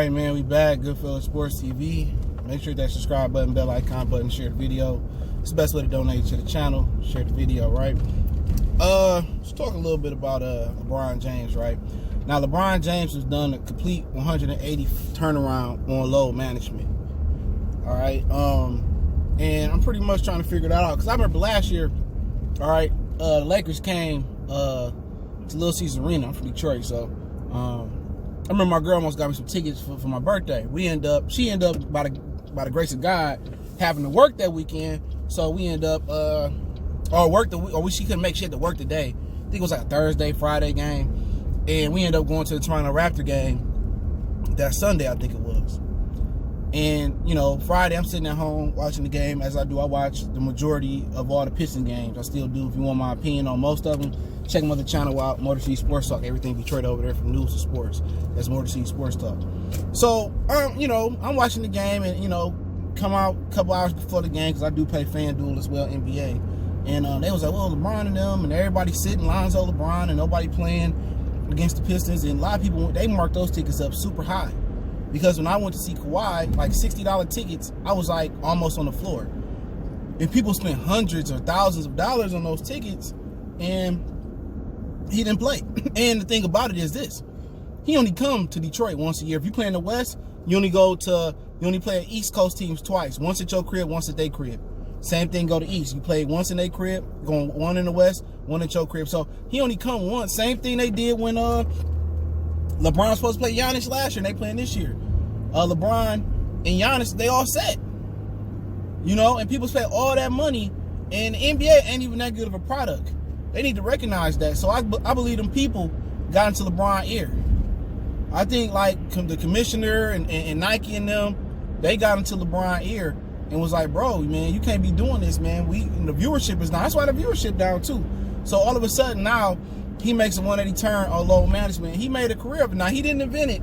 right, man, we back. Goodfellas Sports TV. Make sure that subscribe button, bell icon button, share the video. It's the best way to donate to the channel. Share the video, right? Let's talk a little bit about LeBron James, right? Now, LeBron James has done a complete 180 turnaround on load management. All right, and I'm pretty much trying to figure that out because I remember last year. All right, the Lakers came to Little Caesars Arena. I'm from Detroit, so I remember my girl almost got me some tickets for my birthday. She ended up by the grace of God having to work that weekend, so we ended up she couldn't make shit to work today. I think it was like a Thursday, Friday game, and we ended up going to the Toronto Raptor game that Sunday, I think it was. And, you know, Friday, I'm sitting at home watching the game. As I do, I watch the majority of all the Piston games. I still do. If you want my opinion on most of them, check my other channel out, Motor City Sports Talk. Everything Detroit over there from news to sports. That's Motor City Sports Talk. So, you know, I'm watching the game and, you know, come out a couple hours before the game because I do play FanDuel as well, NBA. And they was like, well, LeBron and them, and everybody sitting, Lonzo, LeBron, and nobody playing against the Pistons. And a lot of people, they marked those tickets up super high. Because when I went to see Kawhi, like $60 tickets, I was like almost on the floor. And people spent hundreds or thousands of dollars on those tickets, and he didn't play. And the thing about it is this: he only come to Detroit once a year. If you play in the West, you only play at East Coast teams twice. Once at your crib, once at their crib. Same thing go to East. You play once in their crib, going one in the West, one at your crib. So he only come once. Same thing they did when LeBron was supposed to play Giannis last year, and they playing this year. LeBron and Giannis, they all set. You know, and people spend all that money, and the NBA ain't even that good of a product. They need to recognize that. So I believe them people got into LeBron's ear. I think like the commissioner and Nike and them, they got into LeBron's ear and was like, bro, man, you can't be doing this, man. The viewership is down. That's why the viewership down too. So all of a sudden now, he makes a 180 turn on load management. He made a career of it. Now, he didn't invent it.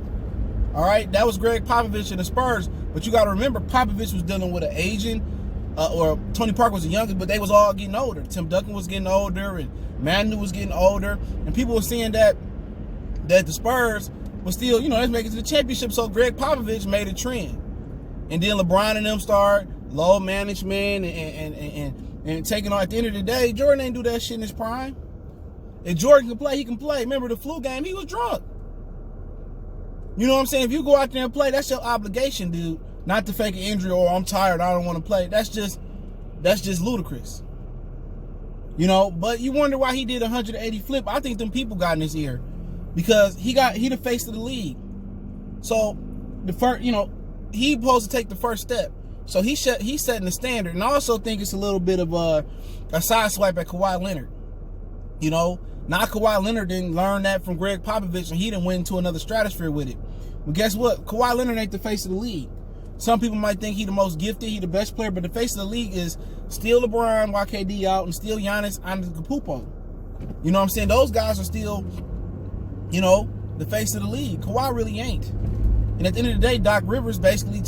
All right, that was Greg Popovich and the Spurs. But you got to remember, Popovich was dealing with an agent, or Tony Parker was the youngest, but they was all getting older. Tim Duncan was getting older, and Manu was getting older, and people were seeing that the Spurs was still, you know, let's make it to the championship. So Greg Popovich made a trend, and then LeBron and them start load management and taking on. At the end of the day, Jordan ain't do that shit in his prime. If Jordan can play, he can play. Remember the flu game? He was drunk. You know what I'm saying? If you go out there and play, that's your obligation, dude. Not to fake an injury or I'm tired, I don't want to play. That's just ludicrous. You know, but you wonder why he did 180 flip. I think them people got in his ear because he the face of the league. So the first, you know, he supposed to take the first step. So he's setting the standard. And I also think it's a little bit of a side swipe at Kawhi Leonard. You know, now Kawhi Leonard didn't learn that from Greg Popovich, and he didn't went into another stratosphere with it. But guess what? Kawhi Leonard ain't the face of the league. Some people might think he the most gifted, he the best player, but the face of the league is still LeBron, YKD out, and still Giannis Antetokounmpo. You know what I'm saying? Those guys are still, you know, the face of the league. Kawhi really ain't. And at the end of the day, Doc Rivers basically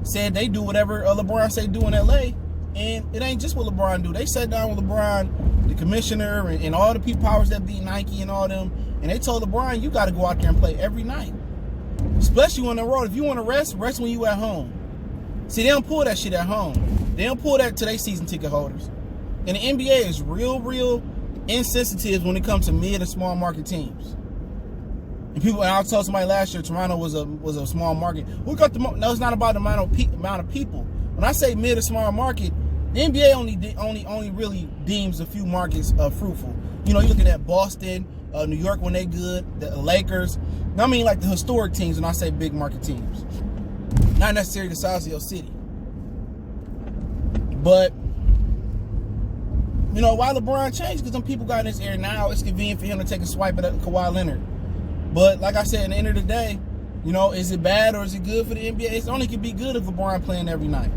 said they do whatever LeBron say do in LA. And it ain't just what LeBron do. They sat down with LeBron, the commissioner, and all the people powers that be, Nike and all them, and they told LeBron, you got to go out there and play every night. Especially on the road. If you want to rest when you at home. See, they don't pull that shit at home. They don't pull that to their season ticket holders. And the NBA is real insensitive when it comes to mid and small market teams. And I told somebody last year, Toronto was a small market. No, it's not about the amount of people. When I say mid and small market, the NBA only really deems a few markets fruitful. You know, you're looking at Boston, New York when they good, the Lakers. I mean, like the historic teams when I say big market teams. Not necessarily the size of your city. But, you know, why LeBron changed? Because some people got in his ear now. It's convenient for him to take a swipe at Kawhi Leonard. But like I said, at the end of the day, you know, is it bad or is it good for the NBA? It only could be good if LeBron playing every night.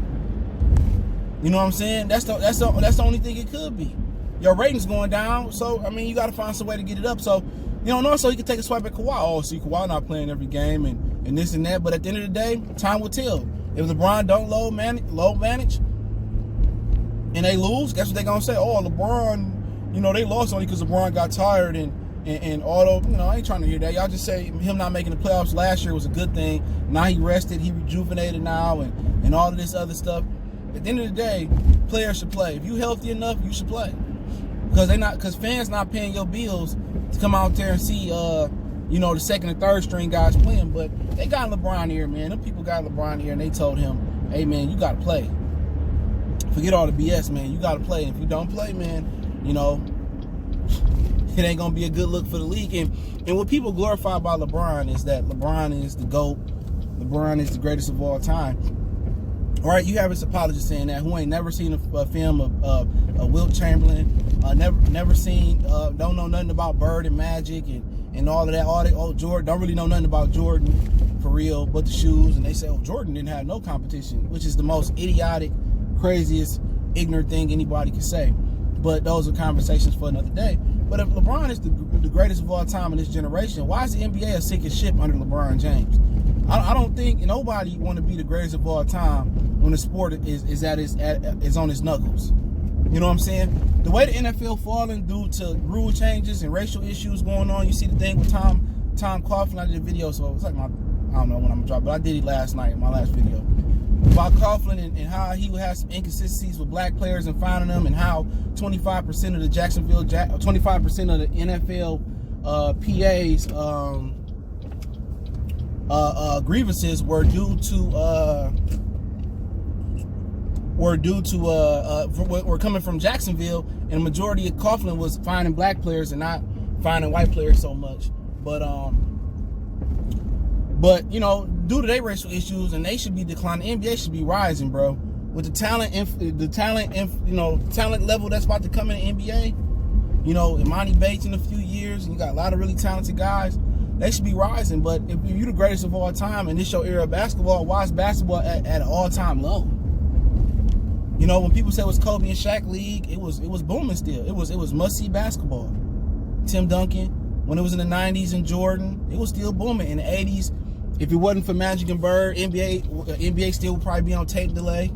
You know what I'm saying? That's the only thing it could be. Your ratings going down, so I mean you got to find some way to get it up. So you know, so he can take a swipe at Kawhi. Oh, see, Kawhi not playing every game and this and that. But at the end of the day, time will tell. If LeBron don't load manage, and they lose, guess what they gonna say? Oh, LeBron, you know, they lost only because LeBron got tired and And although, you know, I ain't trying to hear that. Y'all just say him not making the playoffs last year was a good thing. Now he rested, he rejuvenated now, and all of this other stuff. At the end of the day, players should play. If you healthy enough, you should play. Because fans not paying your bills to come out there and see you know, the second and third string guys playing. But they got LeBron here, man. Them people got LeBron here, and they told him, hey man, you gotta play. Forget all the BS, man. You gotta play. And if you don't play, man, you know, it ain't gonna be a good look for the league. And what people glorify about LeBron is that LeBron is the GOAT. LeBron is the greatest of all time. All right, you have his apologist saying that, who ain't never seen a film of Wilt Chamberlain, never seen, don't know nothing about Bird and Magic and all of that. Jordan, don't really know nothing about Jordan for real, but the shoes. And they say, oh, Jordan didn't have no competition, which is the most idiotic, craziest, ignorant thing anybody could say. But those are conversations for another day. But if LeBron is the greatest of all time in this generation, why is the NBA a sinking ship under LeBron James? I don't think nobody want to be the greatest of all time when the sport is on its knuckles. You know what I'm saying? The way the NFL falling due to rule changes and racial issues going on. You see the thing with Tom Coughlin. I did a video, so it's like I don't know when I'm gonna drop, but I did it last night in my last video about Coughlin and how he would have some inconsistencies with black players and finding them, and how 25% of the 25% of the NFL PAs grievances were coming from Jacksonville, and the majority of Coughlin was finding black players and not finding white players so much. But you know, due to their racial issues, and they should be declining. The NBA should be rising, bro. With the talent level that's about to come in the NBA, you know, Imani Bates in a few years, and you got a lot of really talented guys. They should be rising. But if you're the greatest of all time and this your era of basketball, why is basketball at an all-time low? You know, when people say it was Kobe and Shaq league, it was booming still. It was must-see basketball. Tim Duncan, when it was in the 90s and Jordan, it was still booming. In the 80s, if it wasn't for Magic and Bird, NBA still would probably be on tape delay.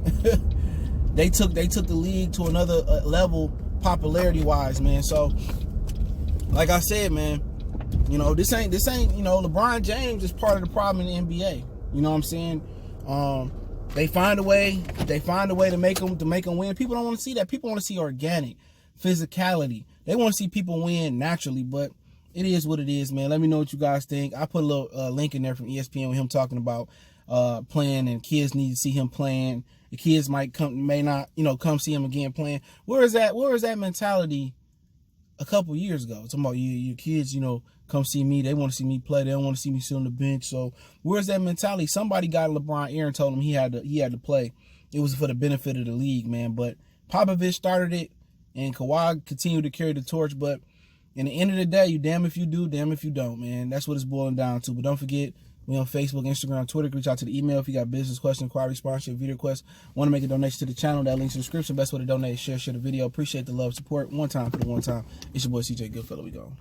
They took the league to another level popularity-wise, man. So, like I said, man, you know, this ain't you know, LeBron James is part of the problem in the NBA. You know what I'm saying? They find a way to make them win. People don't want to see that. People want to see organic physicality. They want to see people win naturally, but it is what it is, man. Let me know what you guys think. I put a little link in there from ESPN with him talking about playing, and kids need to see him playing. The kids may not, you know, come see him again playing. Where is that mentality a couple years ago? Talking about your kids, you know, come see me. They want to see me play. They don't want to see me sit on the bench. So where's that mentality? Somebody got LeBron ear and told him he had to play. It was for the benefit of the league, man. But Popovich started it, and Kawhi continued to carry the torch. But in the end of the day, you damn if you do, damn if you don't, man. That's what it's boiling down to. But don't forget, we on Facebook, Instagram, Twitter. Reach out to the email if you got business questions, inquiry, sponsorship, video requests. Want to make a donation to the channel? That link's in the description. Best way to donate is share the video. Appreciate the love, support. One time for the one time. It's your boy CJ Goodfellow. We go.